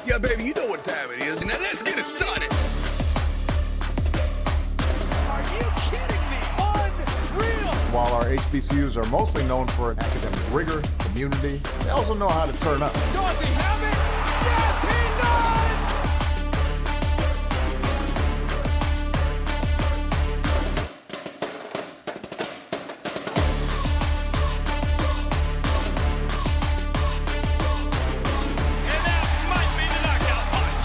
Yeah, baby, you know what time it is. Now let's get it started. Are you kidding me? Unreal! While our HBCUs are mostly known for academic rigor, community, they also know how to turn up. Does he have it? Yes, he does! And that might be the knockout punch.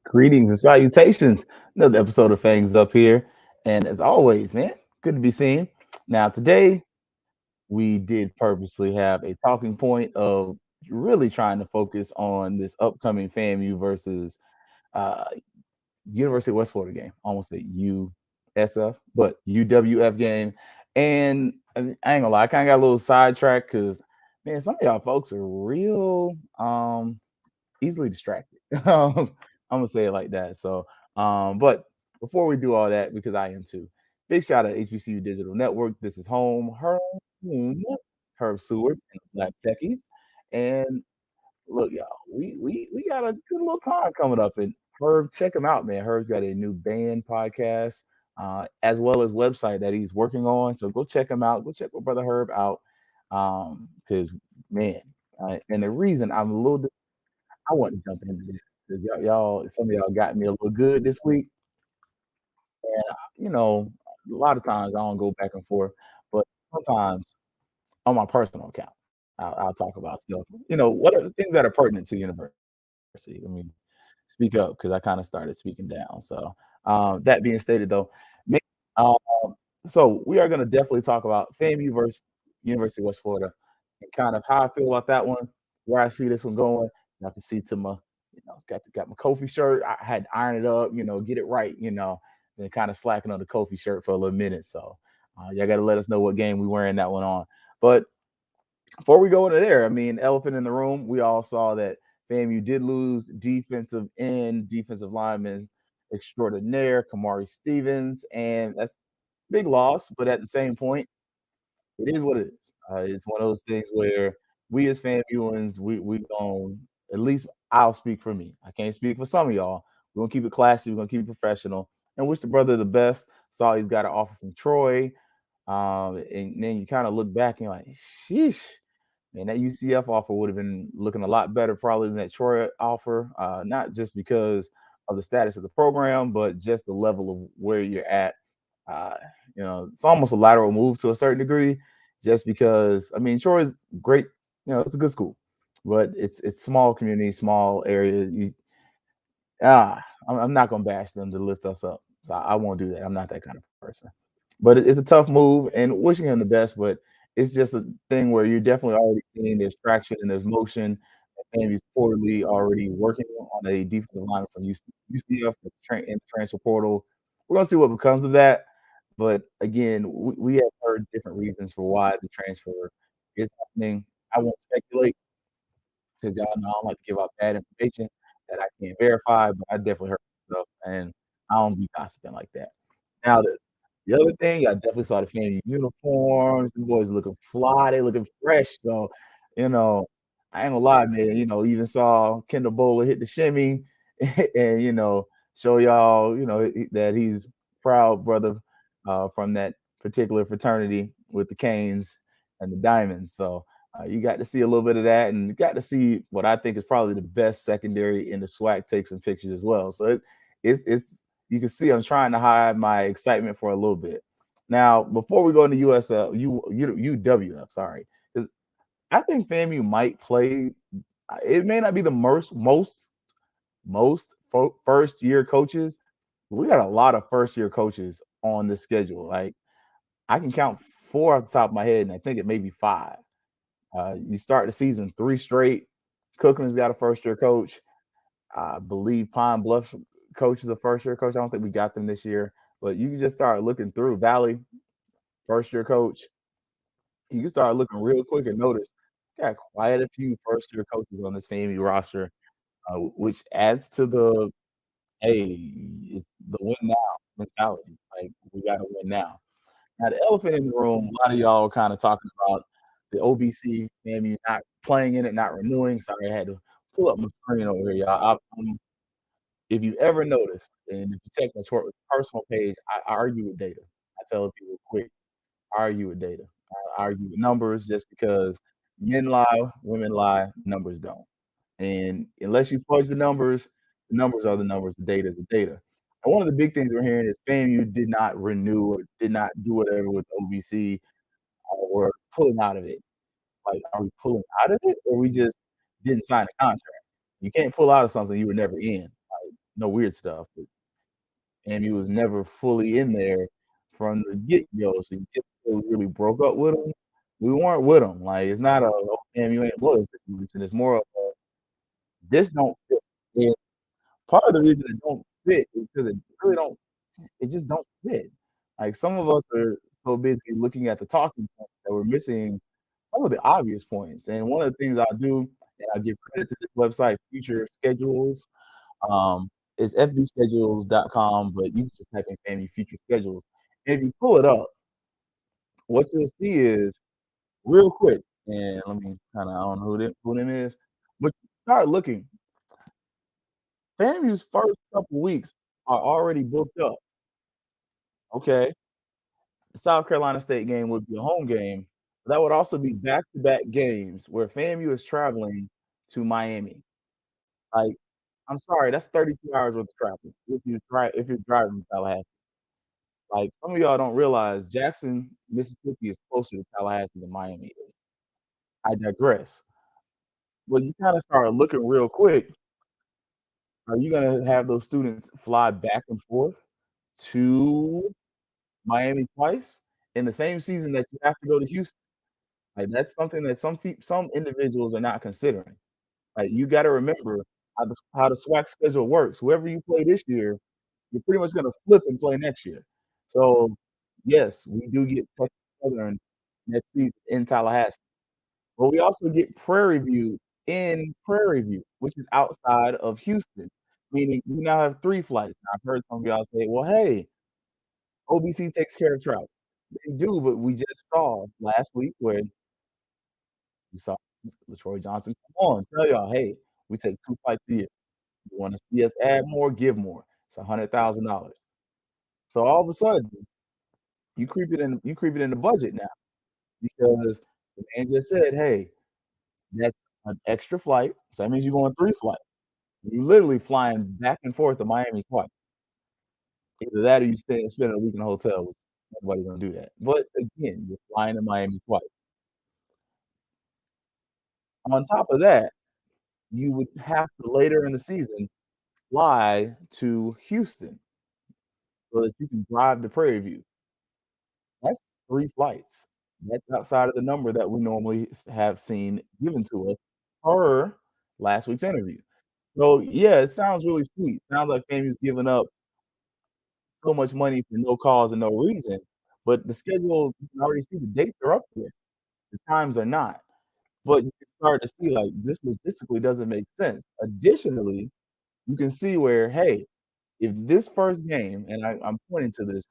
Greetings and salutations. Another episode of Fangs up here. And as always, man, good to be seen. Now, today we did purposely have a talking point of really trying to focus on this upcoming FAMU versus uh, University of West Florida game. Almost a USF, but UWF game. And I ain't gonna lie, I kind of got a little sidetracked because, man, some of y'all folks are real easily distracted. I'm gonna say it like that. So, but before we do all that, because I am too, big shout out to HBCU Digital Network. This is home, Herb Seward, and Black Techies. And look, y'all, we got a good little time coming up. And Herb, check him out, man. Herb's got a new band podcast, as well as website that he's working on. So go check him out. Go check my brother Herb out. Because man, and the reason I'm a little I want to jump into this because some of y'all got me a little good this week. You know, a lot of times I don't go back and forth, but sometimes on my personal account, I'll talk about stuff. You know, what are the things that are pertinent to university? Let me speak up because I kind of started speaking down. So that being stated, though, um, so we are going to definitely talk about FAMU versus University of West Florida and kind of how I feel about that one, where I see this one going. And I can see to my, got my Kofi shirt. I had to iron it up, get it right, and kind of slacking on the Kofi shirt for a little minute. So y'all got to let us know what game we wearing that one on. But before we go into there, I mean, elephant in the room, we all saw that FAMU did lose defensive lineman extraordinaire, Kamari Stevens, and that's big loss. But at the same point, it is what it is. It's one of those things where we as FAMUans, we going at least I'll speak for me. I can't speak for some of y'all. We're gonna keep it classy. We're gonna keep it professional, and wish the brother the best. Saw he's got an offer from Troy, and then you kind of look back and you're like, sheesh. Man, that UCF offer would have been looking a lot better probably than that Troy offer, not just because of the status of the program, but just the level of where you're at. Uh, it's almost a lateral move to a certain degree, just because I mean Troy's great. It's a good school, but it's small community, small area. I'm not gonna bash them to lift us up. So I won't do that. I'm not that kind of person. But it's a tough move, and wishing him the best. But it's just a thing where you're definitely already seeing there's traction and there's motion. And he's reportedly already working on a defensive line from UCF in the transfer portal. We're gonna see what becomes of that. But again, we have heard different reasons for why the transfer is happening. I won't speculate because y'all know I don't like to give out bad information that I can't verify, but I definitely heard stuff, and I don't be gossiping like that. Now, the other thing, I definitely saw the family uniforms. The boys looking fly, they looking fresh. So, you know, I ain't gonna lie, man. Even saw Kendall Bowler hit the shimmy, and show y'all, that he's proud brother from that particular fraternity with the Canes and the Diamonds. So you got to see a little bit of that, and you got to see what I think is probably the best secondary in the SWAC take some pictures as well. So it's you can see I'm trying to hide my excitement for a little bit. Now, before we go into USL, UWF, sorry, because I think FAMU might play. It may not be the most first year coaches. We got a lot of first year coaches on the schedule. Like I can count four off the top of my head, and I think it may be five. You start the season three straight. Cookland's got a first year coach. I believe Pine Bluff's coach is a first year coach. I don't think we got them this year, but you can just start looking through Valley, first year coach. You can start looking real quick and notice got quite a few first year coaches on this FAMU roster, which adds to the it's the win now mentality. Like we got to win now. Now the elephant in the room, a lot of y'all are kind of talking about. the OBC, FAMU not playing in it, not renewing. Sorry, I had to pull up my screen over here, y'all. If you ever notice, and if you check my personal page, I argue with data. I tell people quick, I argue with data. I argue with numbers just because men lie, women lie, numbers don't. And unless you fudge the numbers are the numbers, the data is the data. And one of the big things we're hearing is FAMU did not renew or did not do whatever with OBC or pulling out of it. Like, are we pulling out of it or we just didn't sign a contract? You can't pull out of something you were never in. Like, no weird stuff. But FAMU was never fully in there from the get-go. So you just really broke up with them. We weren't with them. Like, it's not a oh, FAMU ain't loyal situation. It's more of a this don't fit. And part of the reason it don't fit is because it really don't it just don't fit. Like, some of us are so busy looking at the talking points that we're missing some of the obvious points. And one of the things I'll do, and I give credit to this website, Future Schedules, it's fbschedules.com, but you can just type in Family Future Schedules. And if you pull it up, what you'll see is real quick, and let me kind of, I don't know who them is, but start looking. FAMU's first couple weeks are already booked up. Okay. The South Carolina State game would be a home game. That would also be back-to-back games where FAMU is traveling to Miami. Like, I'm sorry, that's 32 hours worth of travel if you're driving from Tallahassee. Like, some of y'all don't realize Jackson, Mississippi is closer to Tallahassee than Miami is. I digress. Well, you kinda start looking real quick, are you gonna have those students fly back and forth to Miami twice in the same season that you have to go to Houston? Like, that's something that some individuals are not considering. Like, you gotta remember how the SWAC schedule works. Whoever you play this year, you're pretty much gonna flip and play next year. So, yes, we do get Texas Southern next season in Tallahassee, but we also get Prairie View in Prairie View, which is outside of Houston, meaning we now have 3 flights. Now, I've heard some of y'all say, "Well, hey, OBC takes care of travel." They do, but we just saw last week where we saw LaTroy Johnson come on, tell y'all, "Hey, we take 2 flights a year. You wanna see us add more, give more. It's $100,000." So all of a sudden, you creep it in the budget now because the man just said, "Hey, that's an extra flight, so that means you're going 3 flights. You're literally flying back and forth to Miami twice. Either that or you spend a week in a hotel, which nobody's gonna do that. But again, you're flying to Miami twice. On top of that, you would have to later in the season fly to Houston so that you can drive to Prairie View. That's 3 flights. That's outside of the number that we normally have seen given to us per last week's interview. So, yeah, it sounds really sweet. Sounds like FAMU's giving up so much money for no cause and no reason, but the schedule, you can already see the dates are up there. The times are not. But you can start to see, like, this logistically doesn't make sense. Additionally, you can see where, hey, if this first game, and I'm pointing to this,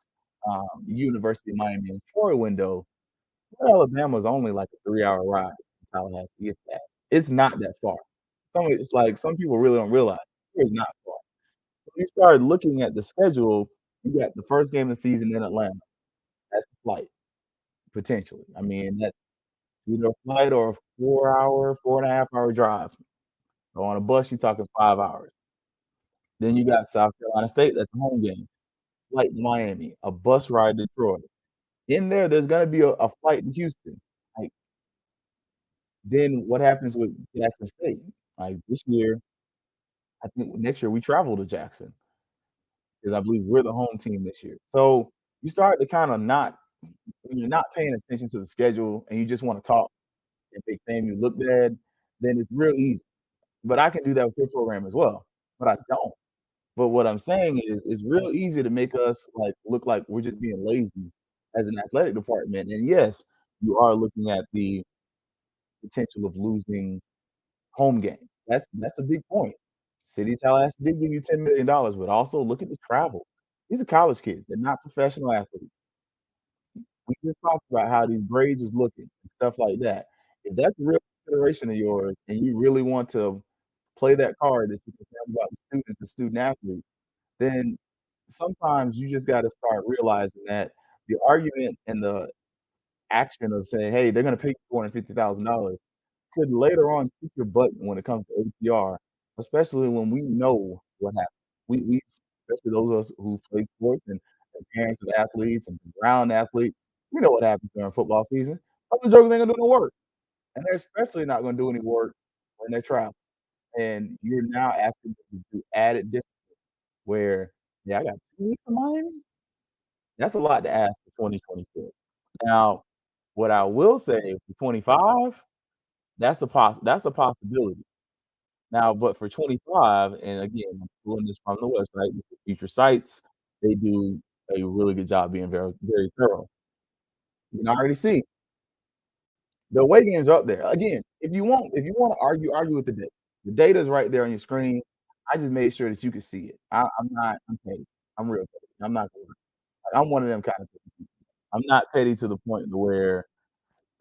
University of Miami and Troy window, Alabama's only like a 3-hour ride from Tallahassee, if that. It's not that far. It's like some people really don't realize it's not far. When you start looking at the schedule, you got the first game of the season in Atlanta. That's a flight, potentially. I mean, that's either a flight or a 4-hour, 4.5-hour drive. So on a bus, you're talking 5 hours. Then you got South Carolina State, that's a home game. Flight to Miami, a bus ride to Detroit. In there's gonna be a flight to Houston. Like, then what happens with Jackson State? Like, this year, I think next year we travel to Jackson because I believe we're the home team this year. So you start to kinda not when you're not paying attention to the schedule and you just wanna talk and make FAMU look bad, then it's real easy. But I can do that with your program as well, but I don't. But what I'm saying is, it's real easy to make us, like, look like we're just being lazy as an athletic department, and yes, you are looking at the potential of losing home games. That's a big point. City of Tallahassee did give you $10,000,000, but also look at the travel. These are college kids, they're not professional athletes. We just talked about how these grades was looking. stuff like that. If that's a real consideration of yours and you really want to play that card that you have about the students, the student athletes, then sometimes you just gotta start realizing that the argument and the action of saying, "Hey, they're gonna pay you $450,000" could later on kick your butt when it comes to APR, especially when we know what happened. We especially those of us who play sports and parents of athletes and around athletes, we know what happens during football season. Some of the jokers ain't gonna do no work, and they're especially not gonna do any work when they're traveling. And you're now asking them to do added discipline where, "Yeah, I got 2 weeks in Miami?" That's a lot to ask for 2026. Now, what I will say for 25, that's a possibility. Now, but for 25, and again, I'm pulling this from the website, Future Sites, they do a really good job being very, very thorough. You can already see the away games are up there. Again, if you wanna argue, argue with the data. The data is right there on your screen. I just made sure that you could see it. I'm petty. I'm real petty. I'm not gonna I'm one of them kind of people. I'm not petty to the point to where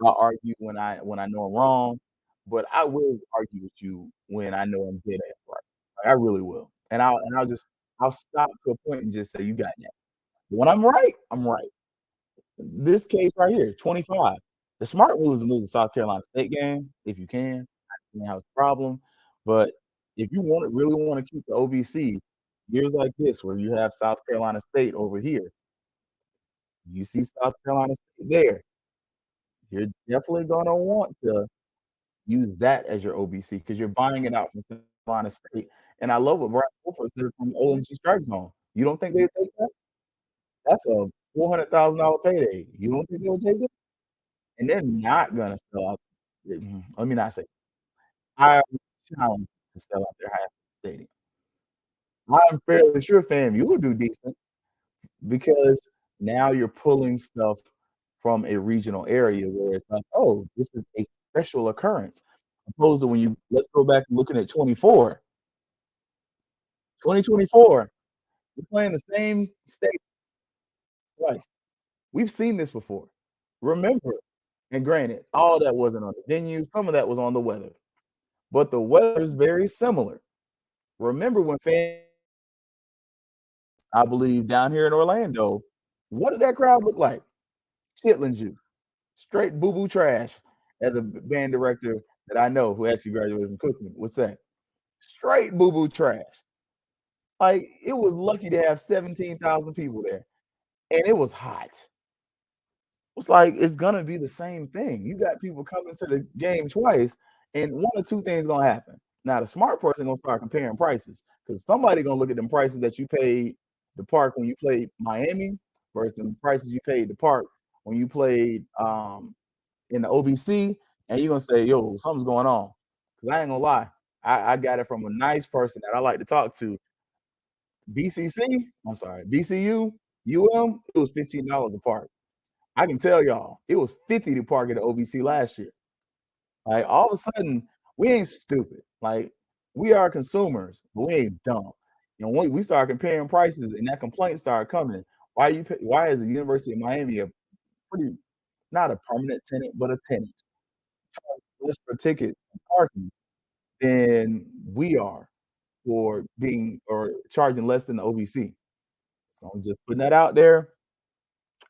I'll argue when I know I'm wrong, but I will argue with you when I know I'm dead ass right. Like, I really will. I'll stop to a point and just say, "You got that." When I'm right, I'm right. This case right here, 25. The smart move is to lose the South Carolina State game if you can. I don't have a problem, but if you want to really wanna keep the OVC, years like this where you have South Carolina State over here, you see South Carolina State there, you're definitely gonna want to use that as your OBC because you're buying it out from South Carolina State. And I love what Brian Wolford said from ONG Strike Zone. You don't think they'd take that? That's a $400,000 payday. You don't think they would take it? And they're not gonna sell out. Let me not say. I challenge to sell out their half stadium. I'm fairly sure FAMU will do decent because now you're pulling stuff from a regional area where it's like, "Oh, this is a special occurrence." Opposed to when you let's go back and looking at 24. 2024, we're playing the same state twice. We've seen this before. Remember, and granted, all that wasn't on the venue, some of that was on the weather, but the weather is very similar. Remember when fans, I believe, down here in Orlando, what did that crowd look like? Chitlin juice, straight boo boo trash, as a band director that I know who actually graduated from Cookman would say. Straight boo boo trash. Like, it was lucky to have 17,000 people there, and it was hot. It's like, it's gonna be the same thing. You got people coming to the game twice, and one or two things gonna happen. Now, the smart person gonna start comparing prices because somebody gonna look at them prices that you paid the park when you played Miami versus the prices you paid the park when you played in the OBC, and you're gonna say, "Yo, something's going on." Because I ain't gonna lie, I got it from a nice person that I like to talk to. I'm sorry, BCU, it was $15 a park. I can tell y'all, it was 50 to park at the OVC last year. Like, all of a sudden, we ain't stupid. Like, we are consumers, but we ain't dumb. When we start comparing prices and that complaint started coming, why is the University of Miami a pretty not a permanent tenant, but a tenant, less for ticket and parking than we are for being or charging less than the OVC? So I'm just putting that out there.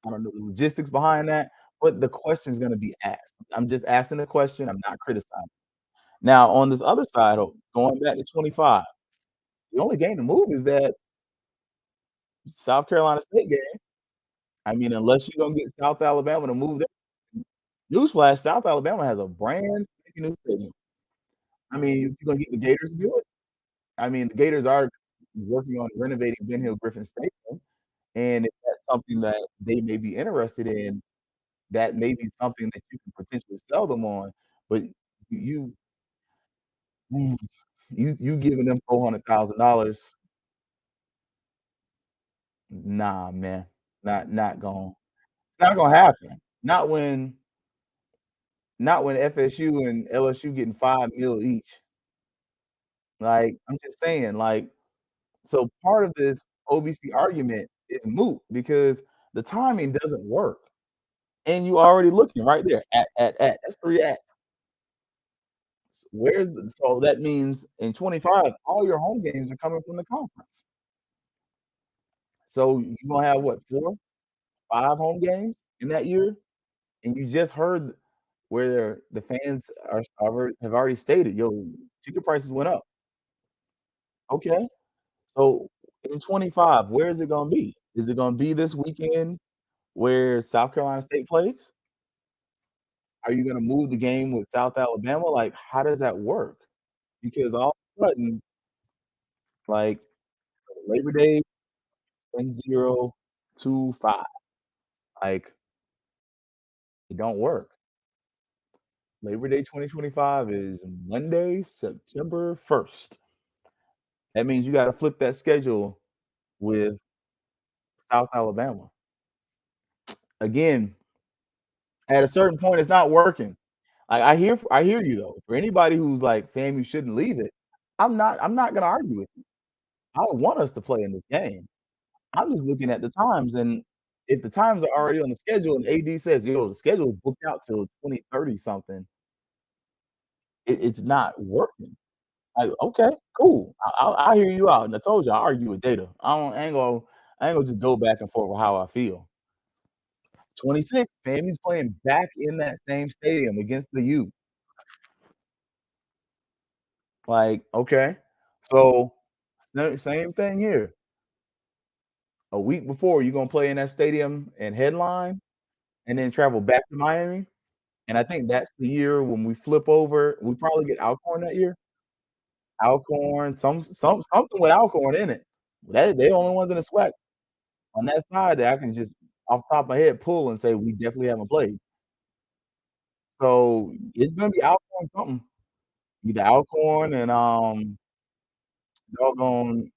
I don't know the logistics behind that, but the question is gonna be asked. I'm just asking the question, I'm not criticizing. Now, on this other side, going back to 25, the only game to move is that South Carolina State game. I mean, unless you're gonna get South Alabama to move there. Newsflash, South Alabama has a brand spanking new stadium. I mean, you're gonna get the Gators to do it. I mean, the Gators are working on renovating Ben Hill Griffin Stadium, and if that's something that they may be interested in, that may be something that you can potentially sell them on, but you mm, you giving them $400,000, nah, man, not gonna happen. Not when FSU and LSU getting 5 mil each. Like, I'm just saying, like, so part of this OVC argument is moot because the timing doesn't work. and you already looking right there at that's 3 acts. Where's the so that means in 25, all your home games are coming from the conference. So you gonna have what, 4, 5 home games in that year? And you just heard where the fans are have already stated, "Yo, ticket prices went up." Okay. So in 25, where is it gonna be? Is it gonna be this weekend where South Carolina State plays? Are you gonna move the game with South Alabama? Like, how does that work? Because all of a sudden, like, Labor Day, 10-0-25, like, it don't work. Labor Day 2025 is Monday, September 1st. That means you gotta flip that schedule with South Alabama. Again, at a certain point, it's not working. I hear you though. For anybody who's like, "Fam, you shouldn't leave it." I'm not gonna argue with you. I want us to play in this game. I'm just looking at the times, and if the times are already on the schedule and AD says, "Yo, the schedule is booked out till 2030 something," it's not working. Like, okay, cool. I hear you out, and I told you I argue with data. I ain't gonna just go back and forth with how I feel. 26, FAMU's playing back in that same stadium against the U. Like, okay. So, same thing here. A week before, you're gonna play in that stadium and headline and then travel back to Miami. And I think that's the year when we flip over. We probably get Alcorn that year. Alcorn, something with Alcorn in it. They the only ones in the SWAC on that side that I can just off the top of my head pull and say we definitely haven't played. So it's gonna be Alcorn something. Either Alcorn and doggone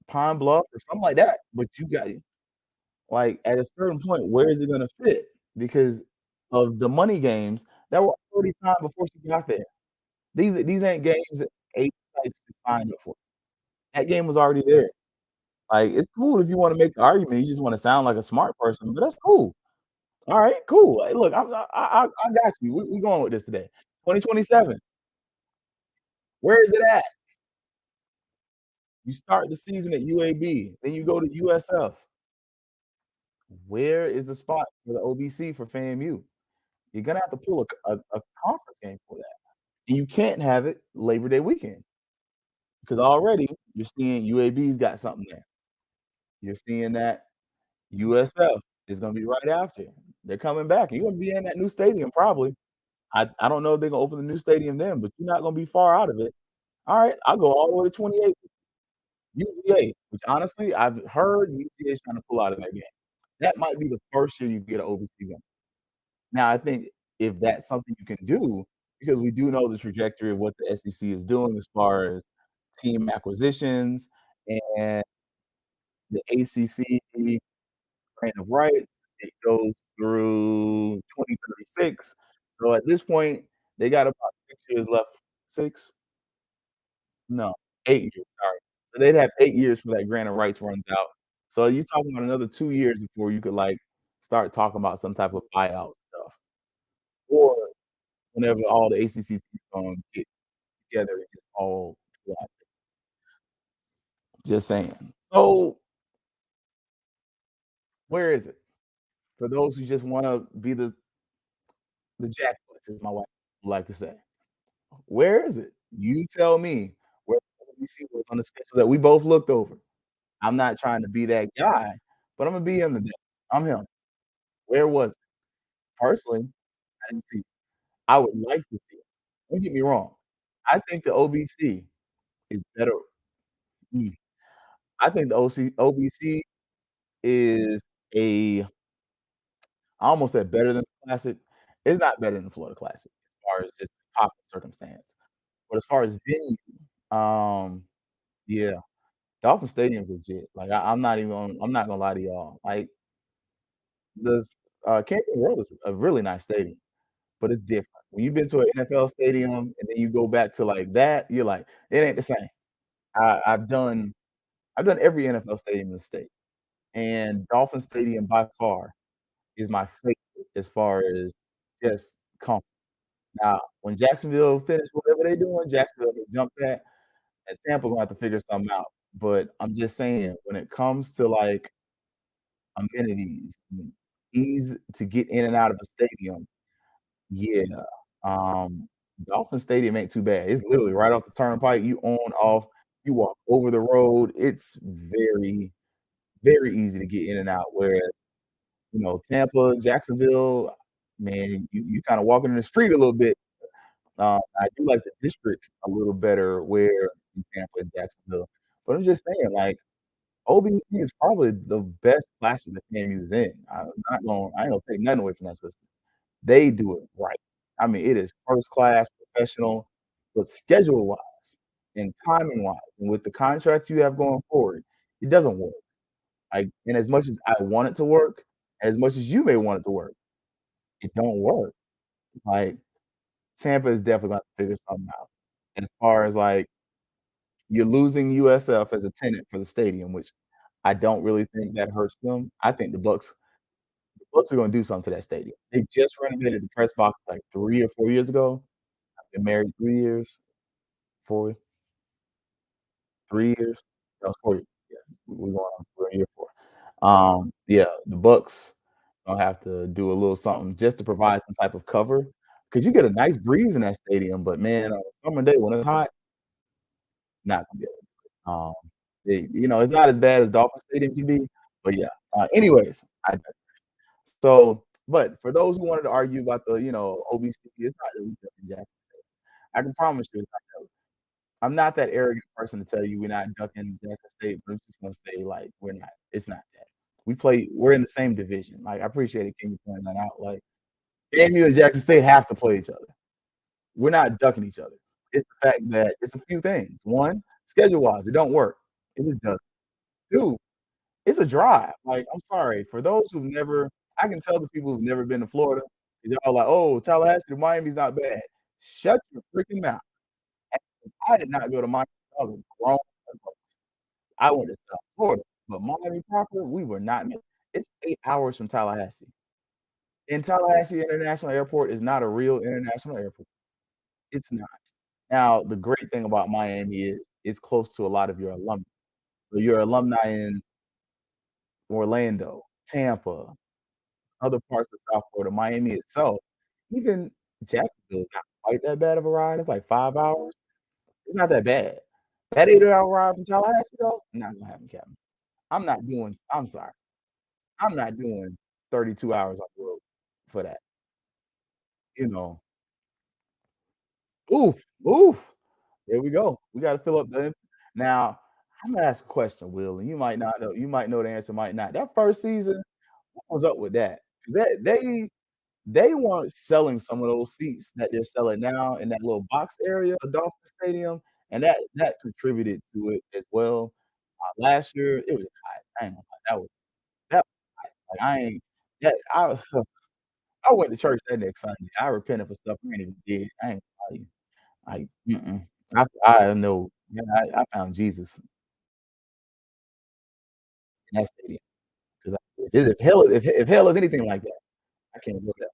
Pine Bluff or something like that. But you got like at a certain point, where is it gonna fit? Because of the money games that were already signed before she got there. These ain't games that 8 sites signed up for. That game was already there. Like, it's cool if you wanna make the argument, you just wanna sound like a smart person, but that's cool. Alright, cool. Hey, look, I got you. We going with this today. 2027, where is it at? You start the season at UAB, then you go to USF. Where is the spot for the OBC for FAMU? You're gonna have to pull a conference game for that, and you can't have it Labor Day weekend because already you're seeing UAB's got something there. You're seeing that USF is gonna be right after. They're coming back. You're gonna be in that new stadium probably. I don't know if they're gonna open the new stadium then, but you're not gonna be far out of it. Alright, I'll go all the way to 28. UGA, which honestly, I've heard UGA is trying to pull out of that game. That might be the first year you get an OVC game. Now, I think if that's something you can do, because we do know the trajectory of what the SEC is doing as far as team acquisitions and the ACC grant of rights, it goes through 2036. So at this point, they got about 6 years left. 6? No, 8 years, sorry. So they'd have 8 years for that grant of rights runs out. So you're talking about another 2 years before you could, like, start talking about some type of buyout stuff, or whenever all the ACC teams gonna get together and just all yeah, just saying. So, where is it? For those who just wanna be the jackpots, as my wife would like to say. Where is it? You tell me where WBC was on the schedule that we both looked over. I'm not trying to be that guy, but I'm gonna be him today. I'm him. Where was it? Personally, I didn't see it. I would like to see it. Don't get me wrong. I think the OBC is better. Mm, I think the OBC is a I almost said better than the Classic. It's not better than the Florida Classic as far as just pop circumstance. But as far as venue, um, yeah, Dolphin Stadium's legit. Like, I'm not gonna lie to y'all. Like, this, Camping World is a really nice stadium, but it's different. When you've been to an NFL stadium and then you go back to, like, that, you're like, "It ain't the same." I've done every NFL stadium in the state, and Dolphin Stadium by far is my favorite as far as just comfort. Now, when Jacksonville finish whatever they doing, Jacksonville can jump that, and Tampa gonna have to figure something out. But I'm just saying, when it comes to, like, amenities, ease to get in and out of a stadium, yeah, um, Dolphin Stadium ain't too bad. It's literally right off the turnpike, you on, off, you walk over the road. It's very, very easy to get in and out, whereas, Tampa, Jacksonville, man, you kinda walking in the street a little bit. I do like the district a little better where in Tampa and Jacksonville, but I'm just saying, like, OBC is probably the best classes that FAMU is in. I ain't gonna take nothing away from that system. They do it right. I mean, it is first class, professional, but schedule-wise and timing-wise, and with the contract you have going forward, it doesn't work. And as much as I want it to work, as much as you may want it to work, it don't work. Like, Tampa is definitely gonna figure something out. As far as, like, you're losing USF as a tenant for the stadium, which I don't really think that hurts them. I think the Bucks are gonna do something to that stadium. They just renovated the press box, like, 3 or 4 years ago. I've been married 3 years, 4 3 years. That was 4 years. Yeah, we're going on for year 4. Yeah, the Bucks gonna have to do a little something just to provide some type of cover, because you get a nice breeze in that stadium, but man, on a summer day when it's hot, not gonna be able to. It's not as bad as Dolphin Stadium can be, but yeah. Anyways, but for those who wanted to argue about the, OBC, it's not really ducking Jackson State. I can promise you it's not that. I'm not that arrogant person to tell you we're not ducking Jackson State, but I'm just gonna say, like, we're not. It's not that. We're in the same division. Like, I appreciate it, Ken, you pointing that out. Like, FAMU and Jackson State have to play each other. We're not ducking each other. It's the fact that it's a few things. One, schedule-wise, it don't work. It just doesn't. 2, it's a drive. Like, I'm sorry, for those who've never I can tell the people who've never been to Florida, they're all like, "Oh, Tallahassee to Miami's not bad." Shut your freaking mouth. I did not go to Miami. I was a grown adult. I went to South Florida, but Miami proper, we were not meant. It's 8 hours from Tallahassee. And Tallahassee International Airport is not a real international airport. It's not. Now, the great thing about Miami is it's close to a lot of your alumni. So your alumni in Orlando, Tampa, other parts of South Florida, Miami itself, even Jacksonville is not quite that bad of a ride. It's like 5 hours. It's not that bad. That 8-hour ride from Tallahassee, though, not gonna happen, Captain. I'm sorry. I'm not doing 32 hours on the road for that, you know? Oof, oof. There we go. We gotta fill up the now, I'm gonna ask a question, Will, and you might not know. You might know the answer, might not. That first season, what was up with that? 'Cause they weren't selling some of those seats that they're selling now in that little box area of Dolphin Stadium, and that contributed to it as well. Last year, it was hot. I ain't gonna lie. That was hot. Like, I ain't that I went to church that next Sunday. I repented for stuff I ain't even did. I ain't gonna lie. Mm-mm. I know, man, I found Jesus in that stadium 'cause if hell is anything like that, I can't go there.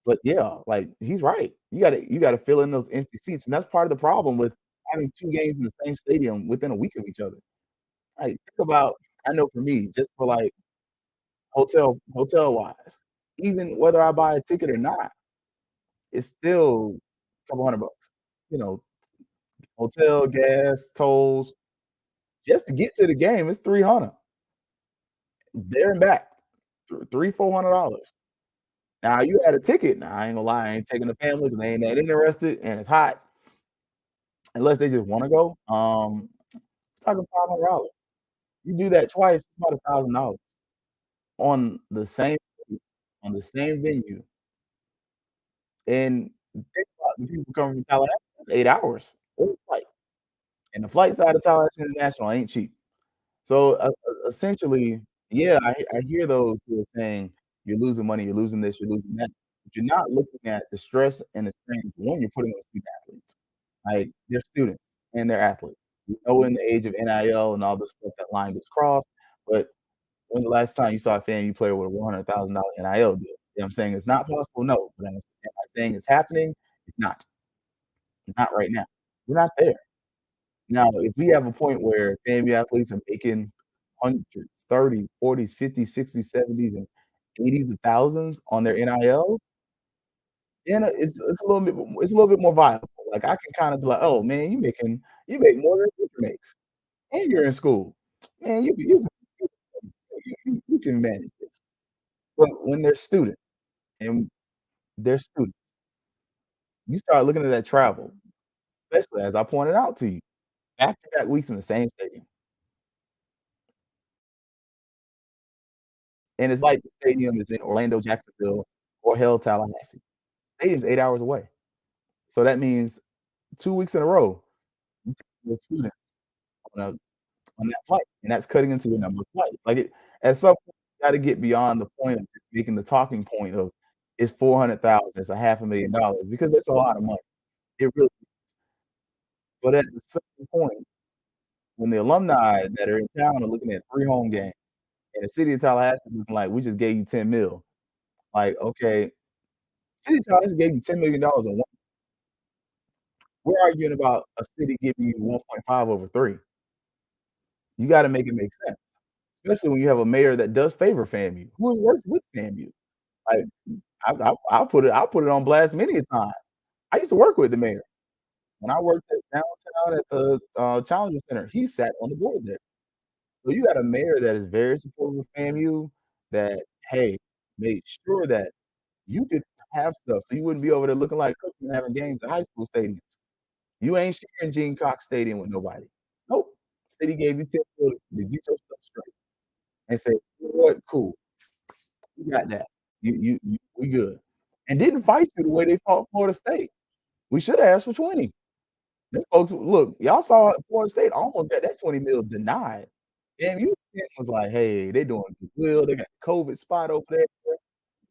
But yeah, like, he's right. You gotta fill in those empty seats, and that's part of the problem with having 2 games in the same stadium within a week of each other. Like, think about I know for me, just for, like, hotel-wise, even whether I buy a ticket or not, it's still a couple $100. You know, hotel, gas, tolls, just to get to the game, it's 300 there and back. 400 dollars. Now you had a ticket. Now I ain't gonna lie, I ain't taking the family because they ain't that interested and it's hot, unless they just wanna go. Talking $500. You do that twice, it's about $1,000 on the same on the same venue. And think about the people coming from Tallahassee, that's 8 hours one flight, and the flights out of Tallahassee International ain't cheap. So, essentially, yeah, I hear those who are saying, "You're losing money, you're losing this, you're losing that," but you're not looking at the stress and the strain, one, you're putting on student athletes. Like, they're students and they're athletes. We know in the age of NIL and all this stuff, that line gets crossed, but when the last time you saw a FAMU player with a $100,000 NIL deal? I'm saying it's not possible? No. But am I saying it's happening? It's not. Not right now. We're not there. Now, if we have a point where FAMU athletes are making hundreds, 30s, 40s, 50s, 60s, 70s, and 80s of thousands on their NILs, then it's a little bit more viable. Like, I can kinda be like, "Oh, man, you make more than Victor makes, and you're in school. Man, you can manage this." But when they're students and they're students, you start looking at that travel, especially as I pointed out to you, back-to-back weeks in the same stadium, and it's like the stadium is in Orlando, Jacksonville, or hell, Tallahassee. Stadium's 8 hours away. So that means 2 weeks in a row, you take your students on a on that flight, and that's cutting into the number of flights. Like, at some point, you gotta get beyond the point of just making the talking point of, "It's 400,000, it's a $500,000," because that's a lot of money. It really, but at the certain point, when the alumni that are in town are looking at 3 home games, and the city of Tallahassee looking like, "We just gave you 10,000,000." Like, okay, city of Tallahassee gave you $10,000,000 in one. We're arguing about a city giving you 1.5 over 3. You gotta make it make sense, especially when you have a mayor that does favor FAMU, who has worked with FAMU. Like, I'll put it on blast many a time. I used to work with the mayor. When I worked at downtown at the, Challenger Center, he sat on the board there. So you got a mayor that is very supportive of FAMU that, hey, made sure that you could have stuff, so you wouldn't be over there looking like cooking and having games at high school stadiums. You ain't sharing Gene Cox Stadium with nobody. Nope. City gave you 10 to get your stuff straight and say, "You know what? Cool. We got that. You we good." And didn't fight you the way they fought Florida State. We should have asked for 20. Them folks look, y'all saw Florida State almost got that 20 mil denied. And you was like, "Hey, they doing goodwill. They got COVID spot over there."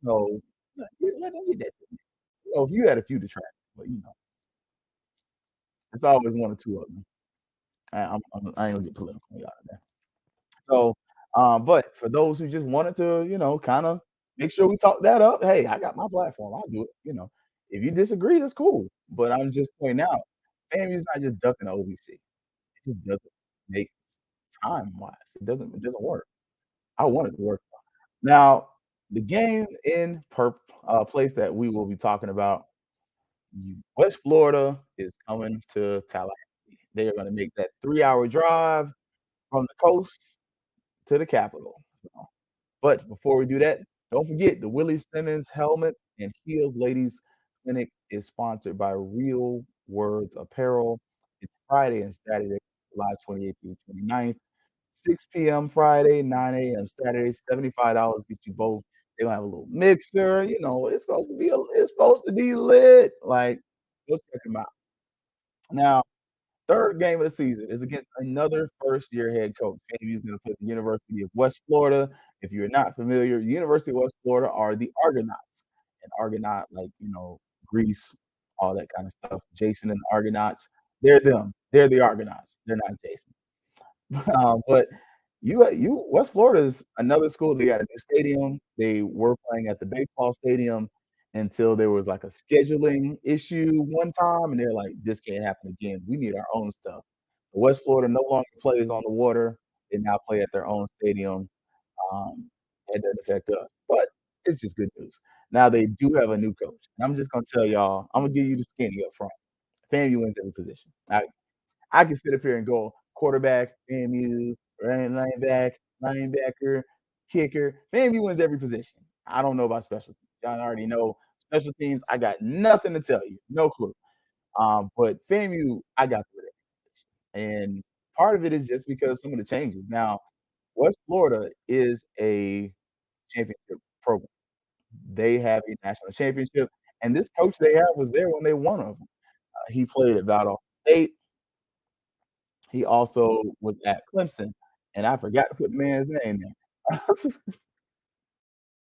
No, let them get that. You know, if you had a few detractors, but, it's always 1 or 2 of them. I ain't gonna get political on y'all today. So, but for those who just wanted to, kinda make sure we talk that up, hey, I got my platform, I'll do it. If you disagree, that's cool, but I'm just pointing out, FAMU's not just ducking the OVC. It just doesn't make time-wise, it doesn't work. I want it to work. Now, the game in place that we will be talking about, West Florida is coming to Tallahassee. They are gonna make that 3-hour drive from the coast to the capital. But before we do that, don't forget the Willie Simmons Helmet and Heels Ladies Clinic is sponsored by Real Words Apparel. It's Friday and Saturday, July 28th through 29th, 6 p.m. Friday, 9 a.m. Saturday, $75 get you both. They're gonna have a little mixer, it's supposed to be lit. Like, go check them out. Now, third game of the season is against another first-year head coach. FAMU is gonna play the University of West Florida. If you're not familiar, the University of West Florida are the Argonauts. And Argonaut, like, Greece, all that kind of stuff. Jason and the Argonauts, they're them. They're the Argonauts. They're not Jason. But you West Florida is another school. They got a new stadium. They were playing at the baseball stadium until there was like a scheduling issue one time, and they're like, "This can't happen again. We need our own stuff." West Florida no longer plays on the water. They now play at their own stadium. It doesn't affect us, but it's just good news. Now they do have a new coach, and I'm just gonna tell y'all, I'm gonna give you the skinny up front. FAMU wins every position. I can sit up here and go quarterback, FAMU, running back, linebacker, kicker. FAMU wins every position. I don't know about special teams. Y'all already know special teams. I got nothing to tell you, no clue. But FAMU, I got through it, and part of it is just because some of the changes. Now, West Florida is a championship program. They have a national championship, and this coach they have was there when they won them. He played at Valdosta State. He also was at Clemson, and I forgot to put the man's name there.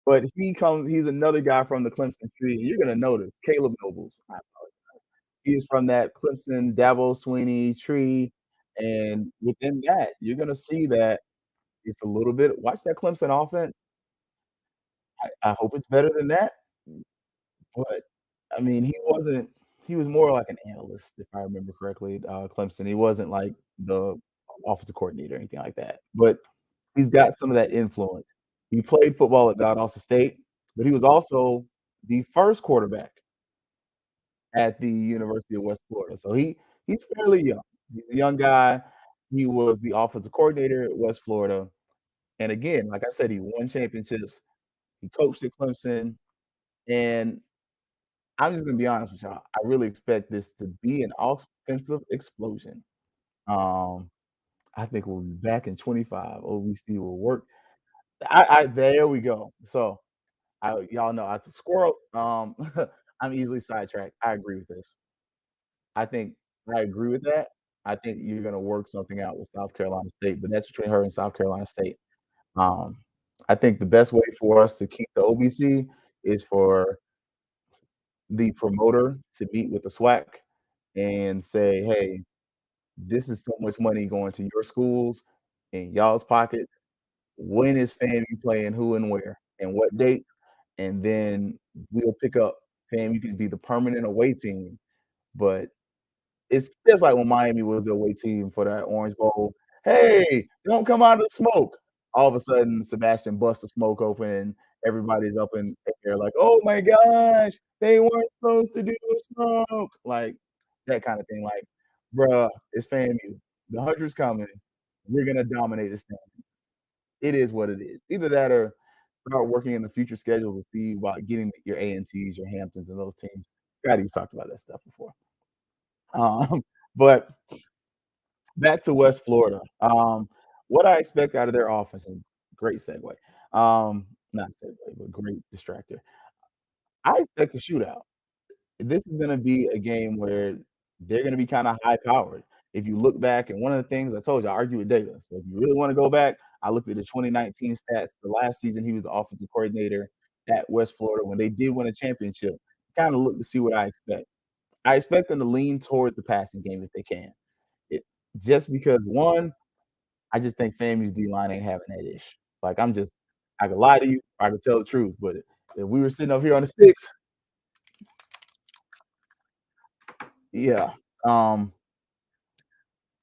But he's another guy from the Clemson tree, and you're gonna notice Caleb Nobles. I apologize. He's from that Clemson, Dabo Swinney tree, and within that, you're gonna see that it's a little bit watch that Clemson offense. I hope it's better than that, but, I mean, he was more like an analyst, if I remember correctly, Clemson. He wasn't like the offensive coordinator or anything like that, but he's got some of that influence. He played football at Valdosta State, but he was also the first quarterback at the University of West Florida. So he's fairly young. He's a young guy. He was the offensive coordinator at West Florida. And again, like I said, he won championships. He coached at Clemson. And I'm just gonna be honest with y'all. I really expect this to be an offensive explosion. Um, I think we'll be back in 25. OVC will work. I there we go. So y'all know I a squirrel. I'm easily sidetracked. I agree with this. I think I agree with that. I think you're gonna work something out with South Carolina State, but that's between her and South Carolina State. Um, I think the best way for us to keep the OVC is for the promoter to meet with the SWAC and say, "Hey, this is so much money going to your schools in y'all's pockets. When is FAMU playing who and where and what date?" And then we'll pick up FAMU can be the permanent away team, but it's just like when Miami was the away team for that Orange Bowl. "Hey, don't come out of the smoke." All of a sudden, Sebastian busts the smoke open, and everybody's up in the air like, "Oh my gosh, they weren't supposed to do the smoke." Like, that kinda thing, like, "Bruh, it's FAMU. The 100's coming. We're gonna dominate this thing." It is what it is. Either that or start working in the future schedules to see about getting your A&Ts, your Hamptons, and those teams. Scotty's talked about that stuff before. But back to West Florida. What I expect out of their offense, and great segue. Not segue, but great distractor. I expect a shootout. This is gonna be a game where they're gonna be kinda high powered. If you look back, and one of the things I told you, I argue with data. So if you really wanna go back, I looked at the 2019 stats. The last season he was the offensive coordinator at West Florida when they did win a championship. Kinda look to see what I expect. I expect them to lean towards the passing game if they can. It just because one, I just think FAMU's D line ain't having that ish. Like I could lie to you, or I could tell the truth, but if we were sitting up here on the sticks, yeah. Um,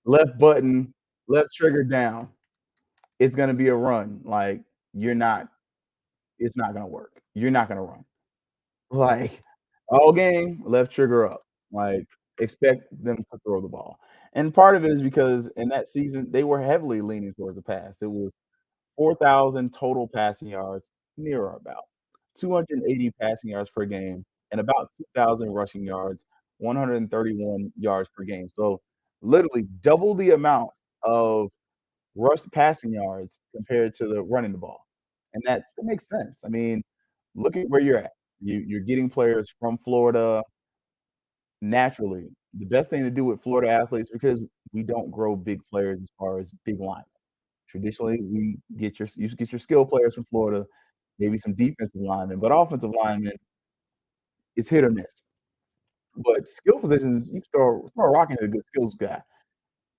left button, left trigger down, it's gonna be a run. Like you're not, it's not gonna work. You're not gonna run. Like all game, left trigger up. Like expect them to throw the ball. And part of it is because in that season they were heavily leaning towards the pass. It was 4,000 total passing yards, near or about 280 passing yards per game, and about 2,000 rushing yards, 131 yards per game. So literally double the amount of rush passing yards compared to the running the ball. And that makes sense. I mean, look at where you're at. You're getting players from Florida naturally. The best thing to do with Florida athletes because we don't grow big players as far as big line. Traditionally, you get your skill players from Florida, maybe some defensive linemen, but offensive linemen, it's hit or miss. But skill positions, you throw a rock into a good skills guy.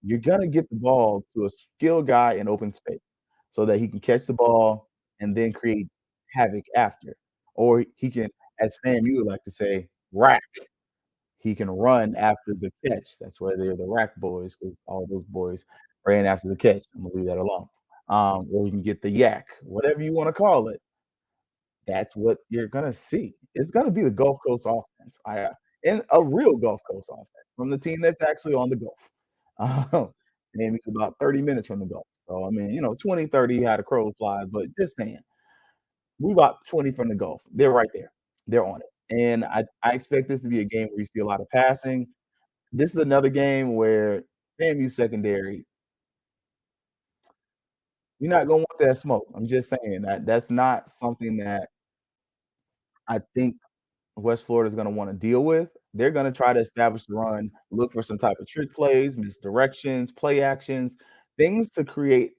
You're gonna get the ball to a skilled guy in open space so that he can catch the ball and then create havoc after. Or he can, as FAMU would like to say, rack. He can run after the catch. That's why they're the rack boys, because all those boys ran after the catch. I'm gonna leave that alone. Or you can get the yak, whatever you want to call it. That's what you're gonna see. It's gonna be the Gulf Coast offense. And a real Gulf Coast offense from the team that's actually on the Gulf. And it's about 30 minutes from the Gulf. So I mean, 20, 30 how the crow flies, but just saying, we about 20 from the Gulf. They're right there. They're on it. And I expect this to be a game where you see a lot of passing. This is another game where FAMU secondary, you're not gonna want that smoke. I'm just saying that's not something that I think West Florida is gonna wanna deal with. They're gonna try to establish the run, look for some type of trick plays, misdirections, play actions, things to create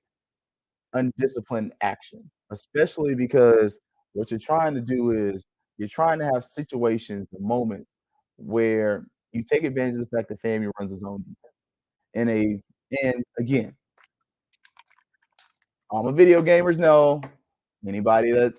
undisciplined action, especially because what you're trying to do is you're trying to have situations, the moment where you take advantage of the fact that FAMU runs his own defense. And again, all my video gamers know, anybody that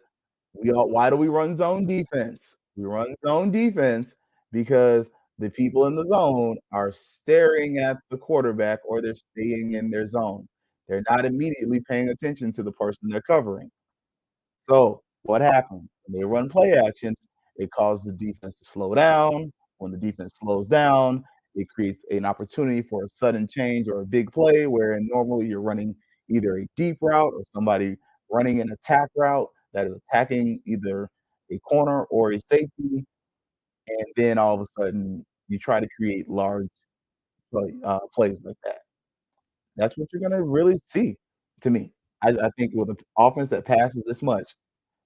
We all why do we run zone defense? We run zone defense because the people in the zone are staring at the quarterback or they're staying in their zone. They're not immediately paying attention to the person they're covering. So what happens? When they run play action, it causes the defense to slow down. When the defense slows down, it creates an opportunity for a sudden change or a big play where normally you're running either a deep route or somebody running an attack route that is attacking either a corner or a safety. And then all of a sudden you try to create large plays like that. That's what you're going to really see to me. I think with an offense that passes this much,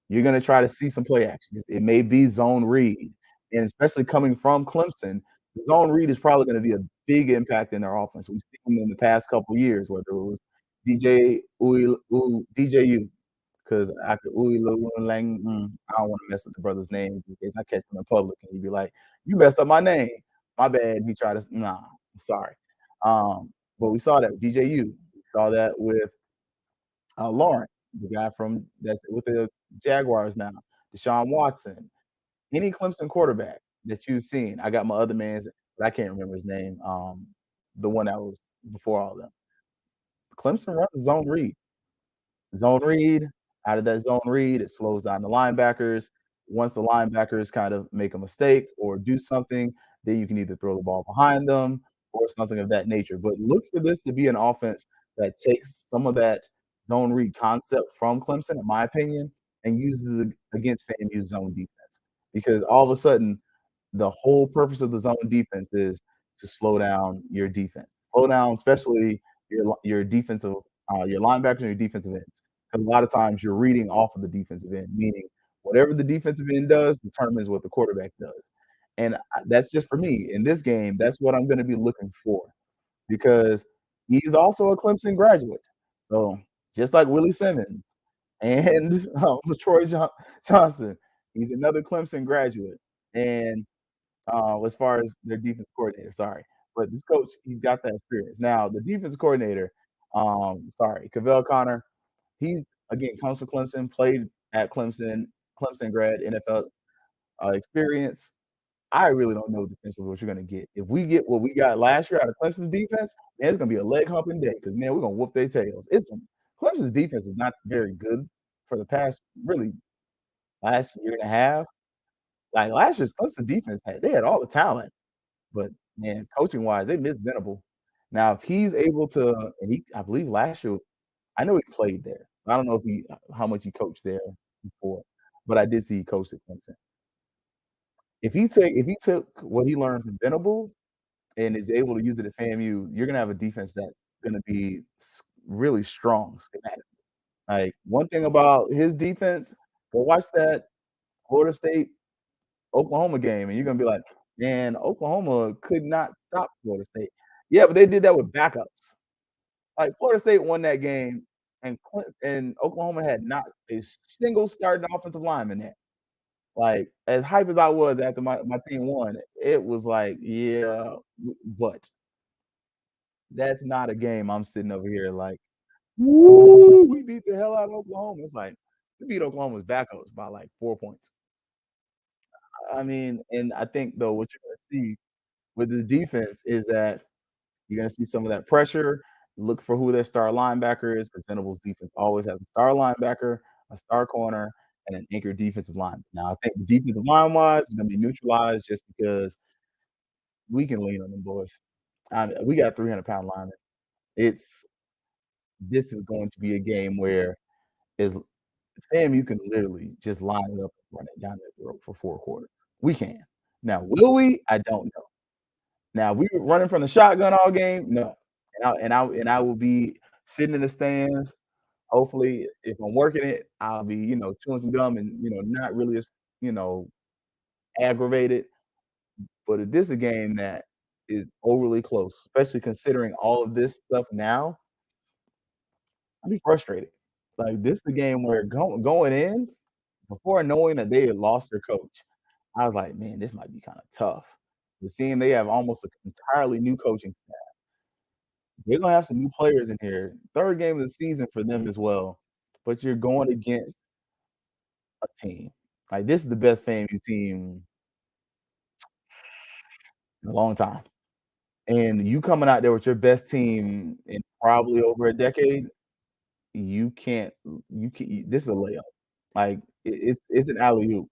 you're gonna try to see some play action. It may be zone read, and especially coming from Clemson, the zone read is probably gonna be a big impact in their offense. We've seen them in the past couple years, whether it was DJ DJU, because after Lang, I don't wanna mess up the brother's name in case I catch him in public and he'd be like, "You messed up my name." My bad. He tried to nah, sorry. But we saw that with DJU. We saw that with Lawrence, the guy from that's with the Jaguars now, Deshaun Watson, any Clemson quarterback that you've seen. I got my other man's, but I can't remember his name. The one that was before all of them. Clemson runs zone read. Zone read, out of that zone read, it slows down the linebackers. Once the linebackers kind of make a mistake or do something, then you can either throw the ball behind them or something of that nature. But look for this to be an offense that takes some of that zone read concept from Clemson, in my opinion, and uses it against FAMU's zone defense. Because all of a sudden, the whole purpose of the zone defense is to slow down your defense. Slow down, especially your defensive your linebackers and your defensive ends. Because a lot of times you're reading off of the defensive end, meaning whatever the defensive end does determines what the quarterback does. And that's just for me. In this game, that's what I'm going to be looking for because he's also a Clemson graduate. So just like Willie Simmons and Johnson, he's another Clemson graduate. And as far as their defense coordinator, sorry. But this coach, he's got that experience. Now, the defense coordinator, Cavell Connor, he's again comes from Clemson, played at Clemson, Clemson grad, NFL experience. I really don't know defensively what you're gonna get. If we get what we got last year out of Clemson's defense, man, it's gonna be a leg humping day because man, we're gonna whoop their tails. Clemson's defense is not very good for the past really last year and a half. Like last year's Clemson defense had all the talent, but man, coaching wise, they missed Venable. Now, if he's able to, and I believe last year, I know he played there. I don't know if how much he coached there before, but I did see he coached at Clemson. If he took what he learned from Venable and is able to use it at FAMU, you're gonna have a defense that's gonna be really strong schematic. Like one thing about his defense, go watch that Florida State Oklahoma game, and you're gonna be like, man, Oklahoma could not stop Florida State. Yeah, but they did that with backups. Like Florida State won that game, and and Oklahoma had not a single starting offensive lineman there. Like as hype as I was after my team won, it was like, yeah, but that's not a game I'm sitting over here like, woo, we beat the hell out of Oklahoma. It's like we beat Oklahoma's backups by like 4 points. I mean, and I think though what you're gonna see with the defense is that you're gonna see some of that pressure. Look for who their star linebacker is, because Venables defense always has a star linebacker, a star corner, and an anchor defensive line. Now I think the defensive line wise is gonna be neutralized just because we can lean on them boys. We got 300-pound linemen. It's this is going to be a game where is Sam, you can literally just line it up and run it down that throat for 4 quarters. We can. Now, will we? I don't know. Now, we were running from the shotgun all game. No, and I will be sitting in the stands. Hopefully, if I'm working it, I'll be chewing some gum and not really as you know aggravated. But if this is a game that is overly close, especially considering all of this stuff now, I'd be frustrated. Like this is a game where going in before knowing that they had lost their coach, I was like, man, this might be kind of tough. But seeing they have almost an entirely new coaching staff, they're gonna have some new players in here. Third game of the season for them as well. But you're going against a team. Like this is the best FAMU team in a long time. And you coming out there with your best team in probably over a decade, you can't you can this is a layup. Like it's an alley oop.